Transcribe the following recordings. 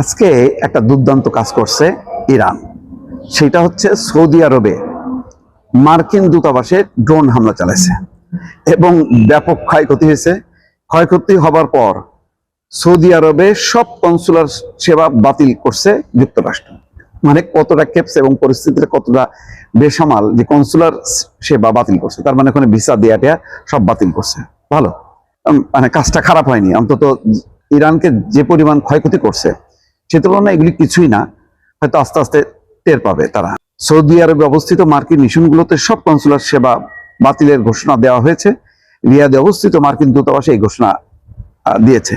আজকে একটা দুর্দান্ত কাজ করছে ইরান। সেটা হচ্ছে সৌদি আরবে মার্কিন দূতাবাসে ড্রোন হামলা চালাইছে এবং ব্যাপক ক্ষয়ক্ষতি হয়েছে। ক্ষয়ক্ষতি হবার পর সৌদি আরবে সব কনসুলার সেবা বাতিল করছে যুক্তরাষ্ট্র। মানে কতটা কেপস এবং পরিস্থিতিটা কতটা বেসামাল যে কনসুলার সেবা বাতিল করছে, তার মানে ওখানে ভিসা দেয়া টেয়া সব বাতিল করছে। ভালো, মানে কাজটা খারাপ হয়নি। অন্তত ইরানকে যে পরিমাণ ক্ষয়ক্ষতি করছে সে তুলনায় এগুলি কিছুই না, হয়তো আস্তে আস্তে টের পাবে তারা। সৌদি আরবে অবস্থিত মার্কিন মিশনগুলোতে সব কনসুলার সেবা বাতিলের ঘোষণা দেওয়া হয়েছে। রিয়াদে অবস্থিত মার্কিন দূতাবাসে এই ঘোষণা দিয়েছে।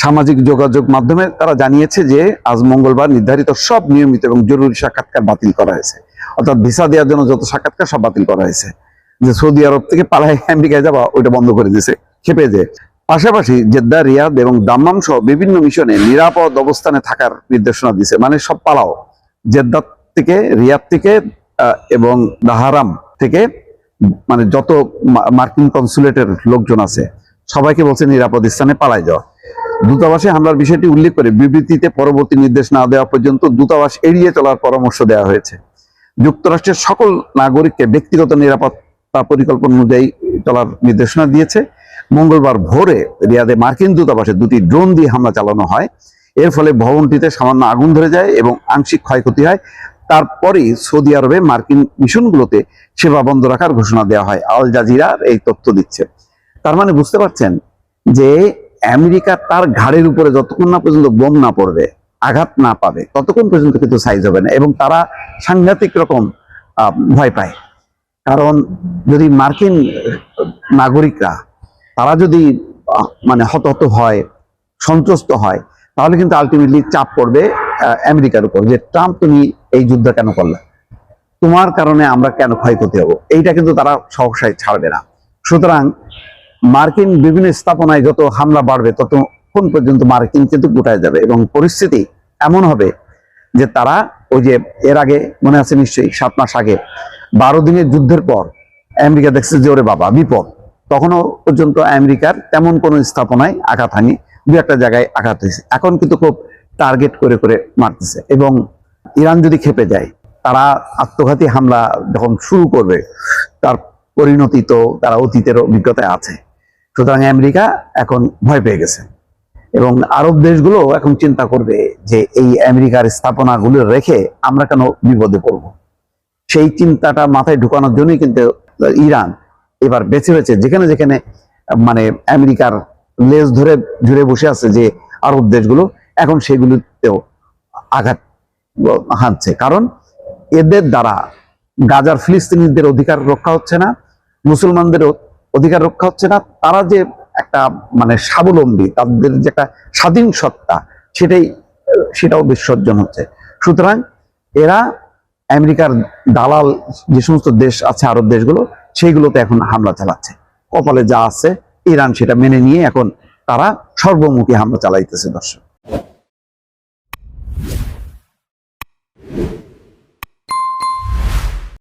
সামাজিক যোগাযোগ মাধ্যমে তারা জানিয়েছে যে আজ মঙ্গলবার নির্ধারিত সব নিয়মিত এবং জরুরি সাক্ষাৎকার বাতিল করা হয়েছে। অর্থাৎ ভিসা দেওয়ার জন্য যত সাক্ষাৎকার সব বাতিল করা হয়েছে। যে সৌদি আরব থেকে পালায় আমেরিকায় যাওয়া ওইটা বন্ধ করে দিয়েছে খেপে যে। পাশাপাশি জেদ্দা, রিয়াদ এবং দাম্মাম সহ বিভিন্ন মিশনে নিরাপদ অবস্থানে থাকার নির্দেশনা দিয়েছে। মানে সব পালাও, জেদ্দা থেকে, রিয়াদ থেকে এবং দাহারাম থেকে, মানে যত মার্কিন কনসুলেটের লোকজন আছে সবাইকে বলছে নিরাপদ স্থানে পালায় যাওয়া। দূতাবাসে হামলার বিষয়টি উল্লেখ করে বিবৃতিতে পরবর্তী নির্দেশ না দেওয়া পর্যন্ত দূতাবাস এড়িয়ে চলার পরামর্শ দেওয়া হয়েছে। যুক্তরাষ্ট্রের সকল নাগরিককে ব্যক্তিগত নিরাপত্তা পরিকল্পনা অনুযায়ী চলার নির্দেশনা দিয়েছে। মঙ্গলবার ভোরে রিয়াদে মার্কিন দূতাবাসে দুটি ড্রোন দিয়ে হামলা চালানো হয়। এর ফলে ভবনটিতে সামান্য আগুন ধরে যায় এবং আংশিক ক্ষয়ক্ষতি হয়। তারপরেই সৌদি আরবে মার্কিন মিশনগুলোতে সেবা বন্ধ রাখার ঘোষণা দেওয়া হয়। আল জাজিরা এই তথ্য দিচ্ছে। তার মানে বুঝতে পারছেন যে আমেরিকা তার ঘাড়ের উপরে যতক্ষণ না পর্যন্ত বোম না পড়বে, আঘাত না পাবে, ততক্ষণ পর্যন্ত কিন্তু সাইজ হবে না। এবং তারা সাংঘাতিক রকম ভয় পায়। কারণ যদি মার্কিন নাগরিকরা তারা যদি মানে হতাহত হয়, সন্ত্রস্ত হয়, তাহলে কিন্তু আলটিমেটলি চাপ পড়বে আমেরিকার উপর যে ট্রাম্প, তুমি এই যুদ্ধ কেন করলে, তোমার কারণে আমরা কেন ক্ষয়ক্ষতি হবো, এইটা কিন্তু তারা সহসায় ছাড়বে না। সুতরাং মার্কিন বিভিন্ন স্থাপনায় যত হামলা বাড়বে ততক্ষণ পর্যন্ত মার্কিন কিন্তু গোটায় যাবে এবং পরিস্থিতি এমন হবে যে তারা ওই যে এর আগে মনে আছে নিশ্চয়ই 7 মাস আগে 12 দিনের যুদ্ধের পর আমেরিকা দেখছে যে ওরে বাবা বিপদ, তখনও পর্যন্ত আমেরিকার তেমন কোনো স্থাপনায় আঘাত হয়নি, দু একটা জায়গায় আঘাত হয়েছে। এখন কিন্তু খুব টার্গেট করে করে মারতেছে। এবং ইরান যদি খেপে যায়, তারা আত্মঘাতী হামলা যখন শুরু করবে, তার পরিণতি তো তারা অতীতের অভিজ্ঞতায় আছে। সুতরাং আমেরিকা এখন ভয় পেয়ে গেছে এবং আরব দেশগুলো এখন চিন্তা করবে যে এই আমেরিকার স্থাপনাগুলো রেখে আমরা কেন বিপদে পড়ব। সেই চিন্তাটা মাথায় ঢুকানোর জন্যই কিন্তু ইরান এবার বেছে বেছে যেখানে যেখানে মানে আমেরিকার লেজ ধরে ঝুড়ে বসে আছে যে আরব দেশগুলো, এখন সেগুলোতেও আঘাত হানছে। কারণ এদের দ্বারা গাজার ফিলিস্তিনিদের অধিকার রক্ষা হচ্ছে না, মুসলমানদের অধিকার রক্ষা হচ্ছে না। তারা যে একটা মানে স্বাবলম্বী, তাদের যে একটা স্বাধীন সত্তা, সেটাও বিসর্জন হচ্ছে। সুতরাং এরা আমেরিকার দালাল যে সমস্ত দেশ আছে, আরব দেশগুলো, সেইগুলোতে এখন হামলা চালাচ্ছে। কপালে যা আছে ইরান সেটা মেনে নিয়ে এখন তারা সর্বমুখী হামলা চালাইতেছে। দর্শক।